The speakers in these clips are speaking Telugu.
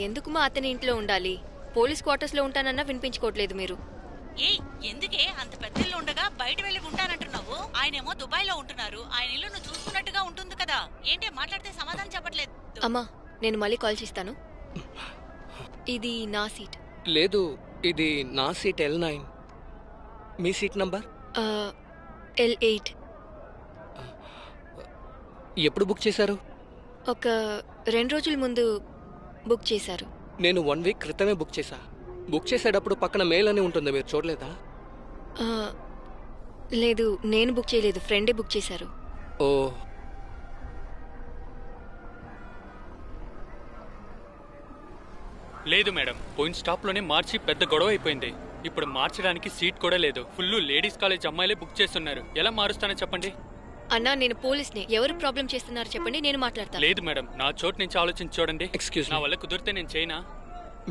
ఎందుకు మా అతని ఇంట్లో ఉండాలి? పోలీస్ క్వార్టర్స్ లో ఉంటానన్నా వినిపించుకోవట్లేదు మీరు. ఏయ్, ఎందుకే అంత పెద్ద ఇల్లు ఉండగా బయట వెళ్ళి ఉంటానంటున్నావు? ఆయనేమో దుబాయ్ లో ఉంటున్నారు. ఆయన ఇల్లు నువ్వు చూసుకున్నట్టుగా ఉంటుంది కదా. ఏంటి మాట్లాడితే సమాధానం చెప్పట్లేదు? అమ్మా, నేను మళ్ళీ కాల్ చేస్తాను. ఇది నా సీట్. లేదు, ఇది నా సీట్ L9. మీ సీట్ నంబర్ L8. ఎప్పుడు బుక్ చేశారు? ఒక 2 రోజుల ముందు బుక్ చేశారు. నేను 1 వీక్ క్రితమే బుక్ చేశా. బుక్ చేసేటప్పుడు పక్కన మెయిల్ అని ఉంటుంది, మీరు చూడలేదా? ఆ, లేదు, నేను బుక్ చేయలేదు, ఫ్రెండే బుక్ చేశారు. ఓ, లేదు మేడం, పోయిన స్టాప్లోనే మార్చి పెద్ద గొడవ అయిపోయింది. ఇప్పుడు మార్చడానికి సీట్ కూడా లేదు. ఫుల్ లేడీస్ కాలేజ్ అమ్మాయిలే బుక్ చేస్తున్నారు. ఎలా మారుస్తానో చెప్పండి. అన్నా, నేను పోలీస్ని. ఎవరు ప్రాబ్లం చేస్తున్నారు చెప్పండి, నేను మాట్లాడతాను. లేదు మేడం, నా చోటు నుంచి ఆలోచించి చూడండి. ఎక్స్క్యూజ్ నా మీ, వల్ల కుదిరితే నేను చేయనా?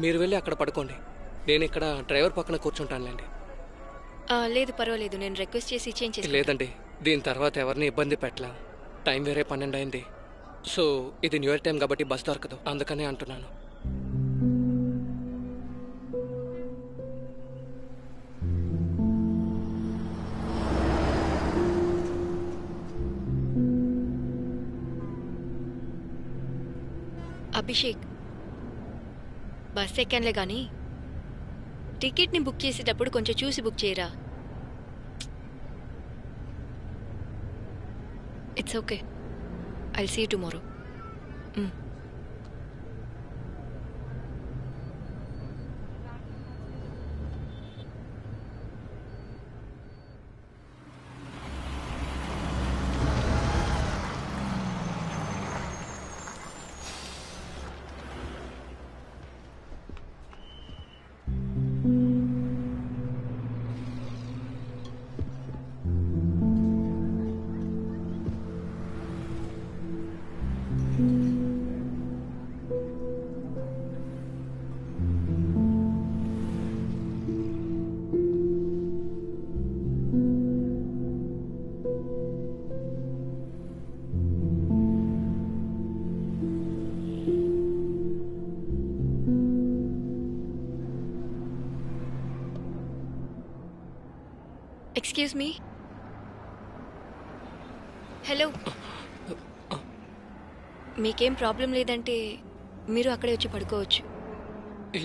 మీరు వెళ్ళి అక్కడ పడుకోండి. నేను ఇక్కడ డ్రైవర్ పక్కన కూర్చుంటానులేండి. లేదు, పర్వాలేదు, నేను రిక్వెస్ట్ చేసి చేంజ్ చేసి. లేదండి, దీని తర్వాత ఎవరిని ఇబ్బంది పెట్టలేం. టైం వేరే 12 అయింది. సో ఇది న్యూ ఇయర్ టైం కాబట్టి బస్ దొరకదు, అందుకనే అంటున్నాను. అభిషేక్, బస్ ఎక్కానులే కానీ టికెట్ని బుక్ చేసేటప్పుడు కొంచెం చూసి బుక్ చేయరా. It's okay, I'll see you tomorrow. Excuse me. Hello, మీకేం ప్రాబ్లం లేదంటే మీరు అక్కడే వచ్చి పడుకోవచ్చు.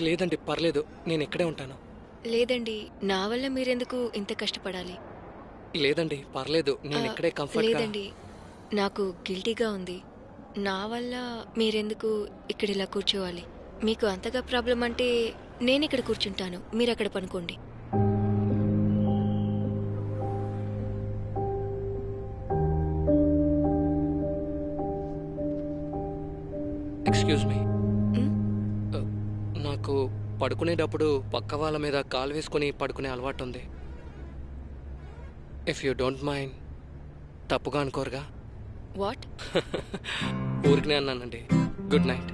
లేదండి, పర్లేదు, నేను ఇక్కడే ఉంటాను. లేదండి, నా వల్ల మీరెందుకు ఇంత కష్టపడాలి? లేదండి, పర్లేదు, నేను ఇక్కడే కంఫర్ట్. లేదండి, నాకు గిల్టీగా ఉంది. నా వల్ల మీరెందుకు ఇక్కడ ఇలా కూర్చోవాలి? మీకు అంతగా ప్రాబ్లం అంటే నేను ఇక్కడ కూర్చుంటాను, మీరు అక్కడ పనుకోండి. ఎక్స్క్యూజ్ మీ, నాకు పడుకునేటప్పుడు పక్క వాళ్ళ మీద కాలు వేసుకుని పడుకునే అలవాటు ఉంది. ఇఫ్ యూ డోంట్ మైండ్, తప్పుగా అనుకోరుగా? వాట్? ఊరికనే అన్నానండి. Good night.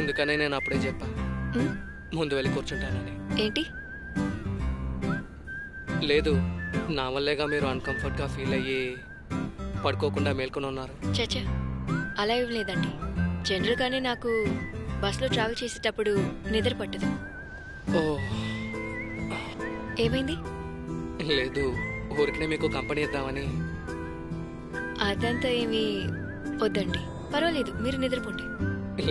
ఎందుకని నేను అప్పుడే చెప్పా, ముందు వెళ్ళి కూర్చుంటానని. ఏంటి? లేదు, నా వల్లేగా మీరు అన్కంఫర్ట్గా ఫీల్ అయ్యి పడుకోకుండా మేల్కొని ఉన్నారు. చచ్చా, అలా ఏం లేదండి. జనరల్గానే నాకు బస్లో ట్రావెల్ చేసేటప్పుడు నిద్ర పట్టదు. ఓ, ఏమైంది? లేదు, ఊరికనే మీకు కంపెనీ ఇద్దామని. అదంతా ఏమీ వద్దండి, పర్వాలేదు, మీరు నిద్రపోండి.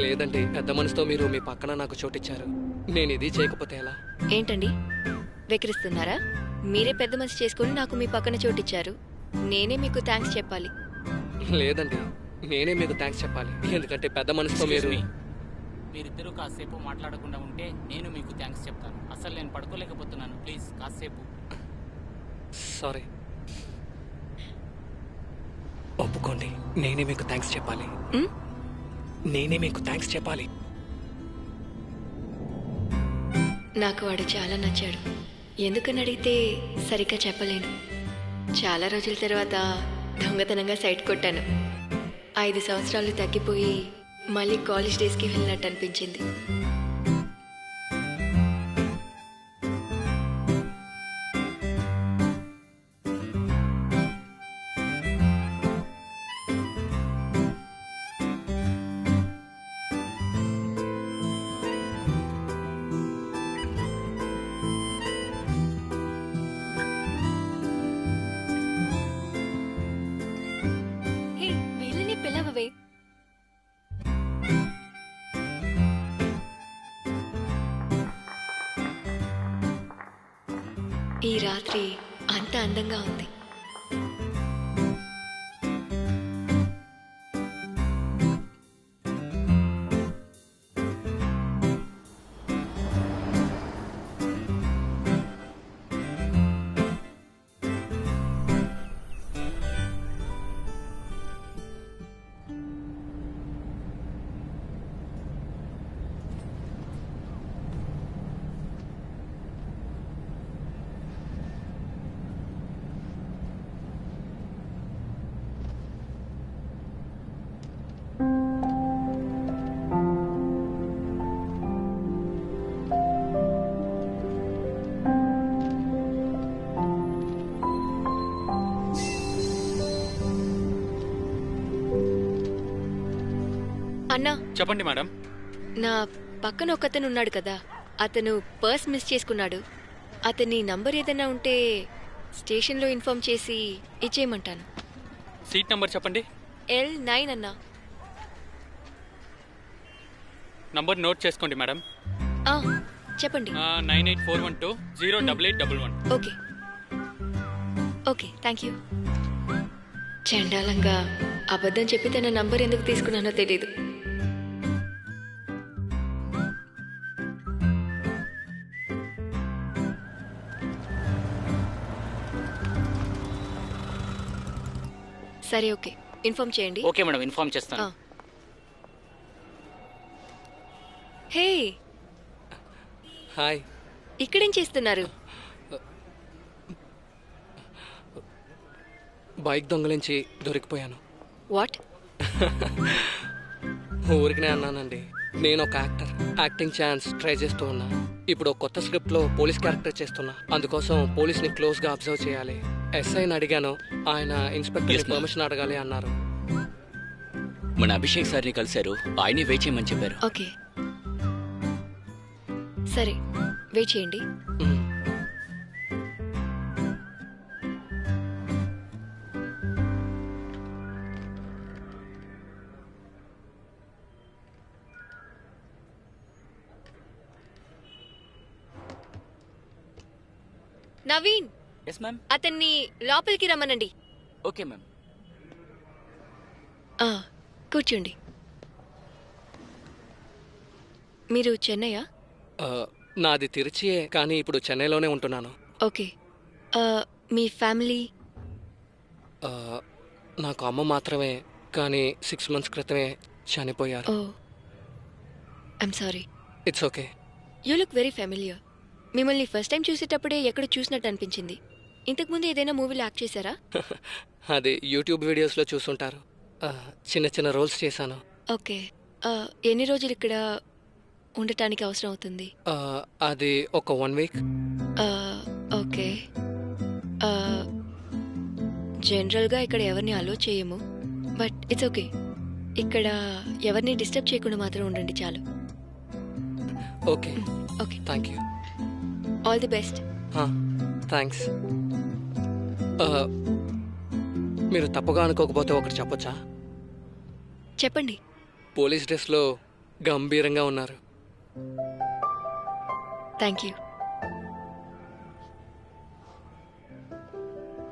లేదండి, పెద్ద మనసుతో మీరు మీ పక్కన నాకు చోటిచ్చారు. నేను ఇది చేయకపోతే ఎలా? ఏంటండి, వెకిరిస్తున్నారా? మీరే పెద్ద మనసు చేసుకుని నాకు మీ పక్కన చోటిచ్చారు, నేనే మీకు థ్యాంక్స్ చెప్పాలి. లేదండి, నేనే మీకు థ్యాంక్స్ చెప్పాలి. ఎందుకంటే పెద్ద మనసుతో మీరు. మీరిద్దరూ కాసేపు మాట్లాడకుండా ఉంటే నేను మీకు థ్యాంక్స్ చెప్తాను. అసలు నేను పడుకోలేకపోతున్నాను, ప్లీజ్ కాసేపు. సారీ, ఒప్పుకోండి, నేనే మీకు థ్యాంక్స్ చెప్పాలి. నేనే మీకు థ్యాంక్స్ చెప్పాలి. నాకు వాడు చాలా నచ్చాడు. ఎందుకని అడిగితే సరిగ్గా చెప్పలేను. చాలా రోజుల తర్వాత దొంగతనంగా సైట్ కొట్టాను. 5 సంవత్సరాలు తగ్గిపోయి మళ్ళీ కాలేజ్ డేస్కి వెళ్ళినట్టు అనిపించింది. ఈ రాత్రి అంత అందంగా ఉంది. అన్నా, చెప్పండి మేడం. నా పక్కన ఒకతను ఉన్నాడు కదా, అతను పర్స్ మిస్ చేసుకున్నాడు. అతని నంబర్ ఏదైనా ఉంటే స్టేషన్లో ఇన్ఫార్మ్ చేసి ఇచ్చేయమంటాను. సీట్ నంబర్ చెప్పండి. L9 అన్నా. నంబర్ నోట్ చేసుకోండి మేడం. ఆ, చెప్పండి. 9841208811. Okay okay, thank you. చండాలంగా అబద్ధం చెప్పి తన నంబర్ ఎందుకు తీసుకున్నానో తెలీదు. సరే, ఓకే, ఇన్ఫార్మ్ చేయండి. ఓకే మేడం, ఇన్ఫార్మ్ చేస్తాను. ఆ. హే, హాయ్. ఇక్కడేం చేస్తున్నారు? బైక్ దొంగలించి దొరికిపోయాను. వాట్? ఊరికనే అన్నానండి. నేను ఒక యాక్టర్. యాక్టింగ్ ఛాన్స్ ట్రై చేస్తూ ఉన్నా. ఇప్పుడు ఒక కొత్త స్క్రిప్ట్లో పోలీస్ క్యారెక్టర్ చేస్తున్నా. అందుకోసం పోలీస్ని క్లోజ్గా అబ్జర్వ్ చేయాలి. ఎస్ఐని అడిగాను, ఆయన ఇన్స్పెక్టర్ Yes, ma'am. పర్మిషన్ అడగాలి అన్నారు. మన అభిషేక్ సార్ని కలిశారు, ఆయనే వెయిట్ చేయమని చెప్పారు. ఓకే, సరే, వెయిట్ చేయండి. మ్మ్. Naveen, yes ma'am. అతన్ని లోపలికి రమ్మనండి. Okay ma'am. ఆ, కూర్చోండి. మీరు చెన్నయ్యా? ఆ, నాది తిరుచియే, కానీ ఇప్పుడు చెన్నైలోనే ఉంటున్నాను. ఓకే. ఆ, మీ ఫ్యామిలీ? ఆ, నాకు అమ్మ మాత్రమే, కానీ 6 months క్రితమే చనిపోయారు. Oh, I'm sorry. It's okay. You look very familiar. మిమ్మల్ని ఫస్ట్ టైం చూసేటప్పుడే ఎక్కడ చూసినట్టు అనిపించింది. ఇంతకుముందు ఏదైనా మూవీలో యాక్ట్ చేశారా? అది యూట్యూబ్ వీడియోస్లో చూసుంటారు. చిన్న చిన్న రోల్స్ చేశాను. ఓకే. ఆ, ఎన్ని రోజులు ఇక్కడ ఉండటానికి అవసరం అవుతుంది? అది ఒక 1 week. ఆ, ఓకే. ఆ, జనరల్గా ఇక్కడ ఎవరిని అలో చేయము, బట్ ఇట్స్ ఓకే. ఇక్కడ ఎవరిని డిస్టర్బ్ చేయకుండా మాత్రం ఉండండి చాలు. Okay, okay, thank you. All the best. Thanks. మీరు తప్పుగా అనుకోకపోతే ఒకటి చెప్పొచ్చా? చెప్పండి. పోలీస్ డ్రెస్లో గంభీరంగా ఉన్నారు. Thank you.